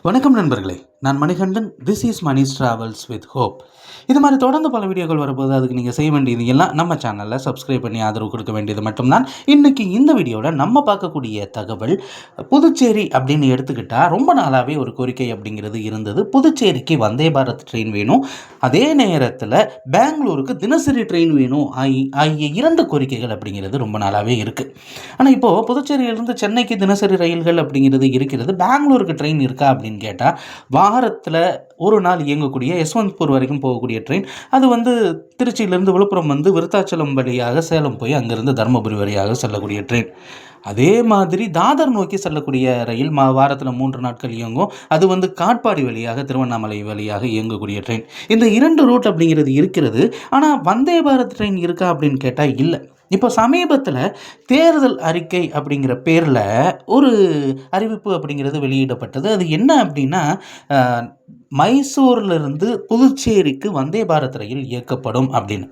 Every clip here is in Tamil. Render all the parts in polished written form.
வணக்கம் நண்பர்களே, நான் Manikandan. This is Mani's travels with hope. இது மாதிரி தொடர்ந்து பல வீடியோக்கள் வரப்போது. அதுக்கு நீங்கள் செய்ய வேண்டியது எல்லாம் நம்ம சேனலில் சப்ஸ்கிரைப் பண்ணி ஆதரவு கொடுக்க வேண்டியது மட்டும்தான். இன்றைக்கி இந்த வீடியோவில் நம்ம பார்க்கக்கூடிய தகவல், புதுச்சேரி அப்படின்னு எடுத்துக்கிட்டால் ரொம்ப நாளாகவே ஒரு கோரிக்கை அப்படிங்கிறது இருந்தது. புதுச்சேரிக்கு வந்தே பாரத் ட்ரெயின் வேணும், அதே நேரத்தில் பெங்களூருக்கு தினசரி ட்ரெயின் வேணும் ஆகிய இரண்டு கோரிக்கைகள் அப்படிங்கிறது ரொம்ப நாளாகவே இருக்குது. ஆனால் இப்போது புதுச்சேரியிலிருந்து சென்னைக்கு தினசரி ரயில்கள் அப்படிங்கிறது இருக்கிறது. பெங்களூருக்கு ட்ரெயின் இருக்கா அப்படின்னு கேட்டால், வாரத்தில் ஒரு நாள் இயங்கக்கூடிய யஸ்வந்த்பூர் வரைக்கும் போகக்கூடிய ட்ரெயின், அது திருச்சியிலேருந்து விழுப்புரம் விருத்தாச்சலம் வழியாக சேலம் போய் அங்கேருந்து தருமபுரி வழியாக செல்லக்கூடிய ட்ரெயின். அதே மாதிரி தாதர் நோக்கி செல்லக்கூடிய ரயில் வாரத்தில் 3 நாட்கள் இயங்கும். அது காட்பாடி வழியாக திருவண்ணாமலை வழியாக இயங்கக்கூடிய ட்ரெயின். இந்த 2 ரூட் அப்படிங்கிறது இருக்கிறது. ஆனால் வந்தே பாரத் ட்ரெயின் இருக்கா அப்படின்னு கேட்டால் இல்லை. இப்போ சமீபத்தில் தேர்தல் அறிக்கை அப்படிங்கிற பேரில் ஒரு அறிவிப்பு அப்படிங்கிறது வெளியிடப்பட்டது. அது என்ன அப்படின்னா, மைசூரிலிருந்து புதுச்சேரிக்கு வந்தே பாரத் ரயில் இயக்கப்படும் அப்படின்னு.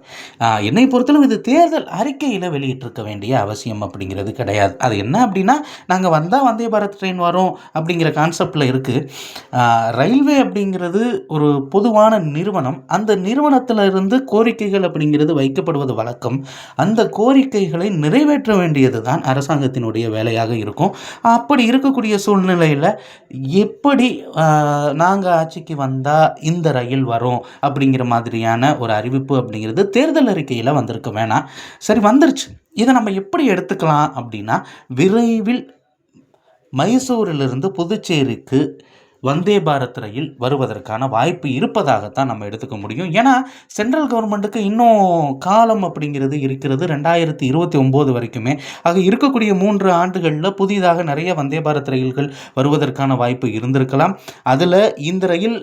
என்னை பொறுத்தளவு இது தேர்தல் அறிக்கையில் வெளியிட்டிருக்க வேண்டிய அவசியம் அப்படிங்கிறது கிடையாது. அது என்ன அப்படின்னா, நாங்கள் வந்தால் வந்தே பாரத் ட்ரெயின் வரும் அப்படிங்கிற கான்செப்டில் இருக்குது. ரயில்வே அப்படிங்கிறது ஒரு பொதுவான நிறுவனம். அந்த நிறுவனத்தில் இருந்து கோரிக்கைகள் அப்படிங்கிறது வைக்கப்படுவது வழக்கம். அந்த கோரிக்கைகளை நிறைவேற்ற வேண்டியது தான் அரசாங்கத்தினுடைய வேலையாக இருக்கும். அப்படி இருக்கக்கூடிய சூழ்நிலையில் எப்படி நாங்கள் ஆட்சிக்கு வந்தால் இந்த ரயில் வரும் அப்படிங்கிற மாதிரியான ஒரு அறிவிப்பு அப்படிங்கிறது தேர்தல் அறிக்கையில் வந்திருக்க வேணாம். சரி, வந்துருச்சு. இதை நம்ம எப்படி எடுத்துக்கலாம் அப்படின்னா, விரைவில் மைசூரிலிருந்து புதுச்சேரிக்கு வந்தே பாரத் ரயில் வருவதற்கான வாய்ப்பு இருப்பதாகத்தான் நம்ம எடுத்துக்க முடியும். ஏன்னா சென்ட்ரல் கவர்மெண்ட்டுக்கு இன்னும் காலம் அப்படிங்கிறது இருக்கிறது, 2029 வரைக்குமே. ஆக இருக்கக்கூடிய 3 ஆண்டுகளில் புதிதாக நிறைய வந்தே பாரத் ரயில்கள் வருவதற்கான வாய்ப்பு இருந்திருக்கலாம். அதில் இந்த ரயில்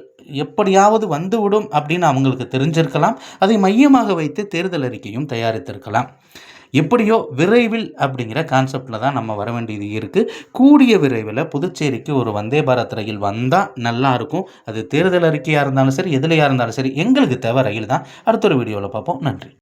எப்படியாவது வந்துவிடும் அப்படின்னு அவங்களுக்கு தெரிஞ்சிருக்கலாம். அதை மையமாக வைத்து தேர்தல் அறிக்கையும் தயாரித்திருக்கலாம். எப்படியோ விரைவில் அப்படிங்கிற கான்செப்டில் தான் நம்ம வர வேண்டியது இருக்குது. கூடிய விரைவில் புதுச்சேரிக்கு ஒரு வந்தே பாரத் ரயில் வந்தால் நல்லாயிருக்கும். அது தேர்தல் அறிக்கையாக இருந்தாலும் சரி, எதுலையாக இருந்தாலும் சரி, எங்களுக்கு தேவை ரயில் தான். அடுத்த ஒரு வீடியோவில் பார்ப்போம். நன்றி.